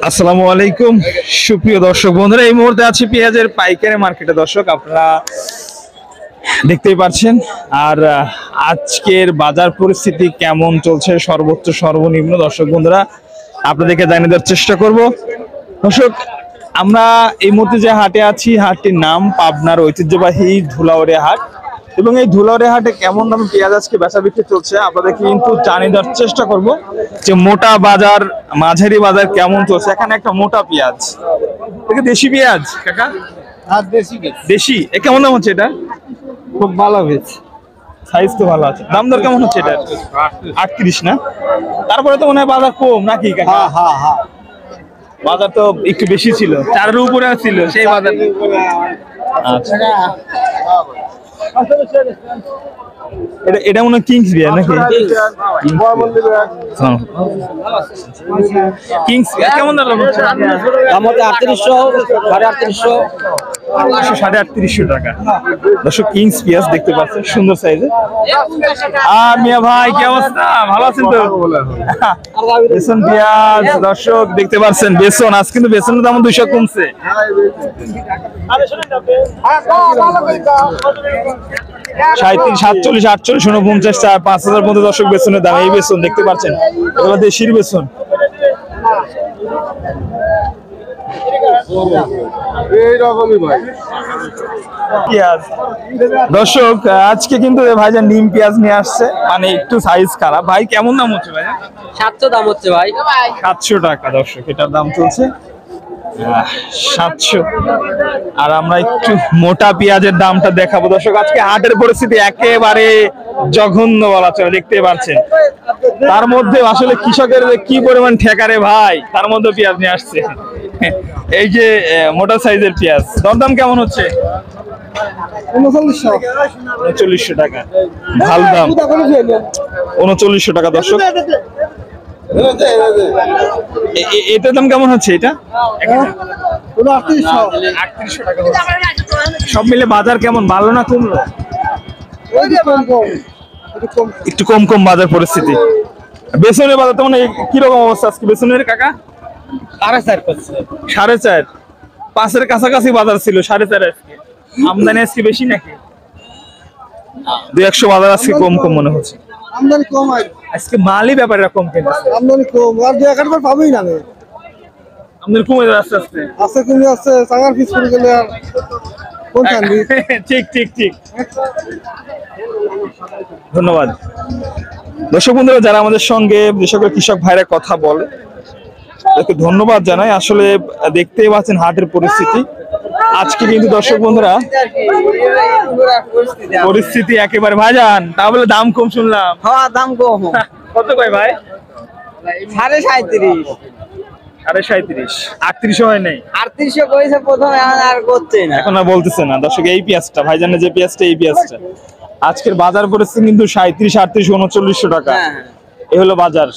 আসসালামু আলাইকুম সুপ্রিয় দর্শক বন্ধুরা, এই মুহূর্তে আছি পেঁয়াজের পাইকারি মার্কেটে। দর্শক আপনারা দেখতেই পাচ্ছেন, আর আজকের বাজার পরিস্থিতি কেমন চলছে, সর্বোচ্চ সর্বনিম্ন দর্শক বন্ধুরা আপনাদেরকে জানিয়ে দেওয়ার চেষ্টা করব। দর্শক আমরা এই মুহূর্তে যে হাটে আছি, হাটটির নাম পাবনার ঐতিহ্যবাহী ধুলাউড়িয়া হাট, এবং এই ধুলাউড়িয়া হাটে কেমন দামে পেঁয়াজ আজকে বেচা বিক্রি চলছে আপনাদেরকে কিন্তু জানিয়ে দেওয়ার চেষ্টা করব যে মোটা বাজার মাঝারি বাজার কেমন চলছে। এখানে একটা মোটা পেঁয়াজ, এটা দেশি পেঁয়াজ কাকা? হ্যাঁ, দেশি। এ কেমন দাম হচ্ছে এটা? খুব ভালো হয়েছে, সাইজ তো ভালো আছে। দাম দর কেমন হচ্ছে এটা? 38 না? তারপরে তো মনে হয় বাজার কম নাকি কাকা? হ্যাঁ। বাজার তো একটু বেশি ছিল, 4-এর উপরে ছিল সেই বাজার। আচ্ছা, এটা মনে হয় কিংস বিয়ার নাকি? কিংস কেমন দাম হচ্ছে? দাম হচ্ছে 3800, 3850, 3850 টাকা। দর্শক কিংস পেঁয়াজ দেখতে পাচ্ছেন, সুন্দর সাইজে। আর মিয়া ভাই কি অবস্থা, ভালো আছেন তো? বেসন পেঁয়াজ দর্শক দেখতে পাচ্ছেন, বেসন আজ কিন্তু বেসনের দাম 200 কমছে। 37, 47, 48, 49, 5000 মধ্যে দর্শক বেসনের দাম। এই বেসন দেখতে পাচ্ছেন, এগুলো দেশির বেসন। পেঁয়াজ দর্শক আজকে কিন্তু ভাইজান নিম পেঁয়াজ নিয়ে আসছে, মানে একটু সাইজ খারাপ। ভাই কেমন দাম হচ্ছে ভাই? 700 দাম হচ্ছে ভাই, 700 টাকা দর্শক এটার দাম চলছে, 700। আর আমরা একটু মোটা পেঁয়াজের দামটা দেখাবো দর্শক। আজকে হাটের পরিস্থিতি একেবারে জঘন্য বলা চলে, দেখতে পাচ্ছেন। তার মধ্যে আসলে কৃষকের কি পরিমাণ ঠেকারে ভাই, তার মধ্যে পেঁয়াজ নিয়ে আসছে। এই যে মোটা সাইজের পেঁয়াজ, দরদাম কেমন হচ্ছে? 3900 টাকা। ভালো দাম 3900 টাকা দর্শক। এটার দাম কেমন হচ্ছে? এটা 3800 টাকা। সব মিলে বাজার কেমন, ভালো না কমলো? একটু কম কম বাজার পরিস্থিতি। বেসনের বাজার তো মানে কিরকম অবস্থা আজকে বেসনের কাকা? 4.5, 5-এর কাছাকাছি বাজার ছিল, 4.5 আজকে। আমদানি আজকে বেশি নাকি? 200 বাজার আজকে কম কম মনে হচ্ছে। আমদানি কম আজকে মালই ব্যাপারে কম কিনতেছে, আমদানি কম, আর 2-1 বার পাবেই না। আমদানি কমে যাচ্ছে আস্তে আস্তে। কমে আসছে, সাগার পিস করে গেলে আর কোন কান্দি। ঠিক। ধন্যবাদ দর্শক বন্ধুরা যারা আমাদের সঙ্গে যে সকল কৃষক ভাইরা কথা বলে তাদেরকে ধন্যবাদ জানাই। আসলে দেখতেই পাচ্ছেন হাটের পরিস্থিতি আজকে কিন্তু দর্শক বন্ধুরা পরিস্থিতি একেবারে ভাইজান। তাহলে দাম কম শুনলাম। হ্যাঁ, দাম কম। কত কয় ভাই? 37.5, 37.5, 38 হয় নাই? 3800 কইছে প্রথমে, আর করছে না, এখন আর বলতেছে না দর্শক। এই পেঁয়াজটা ভাইজানের যে পেঁয়াজটা, এই পেঁয়াজটা আজকের বাজার পরিস্থিতি কিন্তু 37, 38, 3900 টাকা। এই হলো বাজার।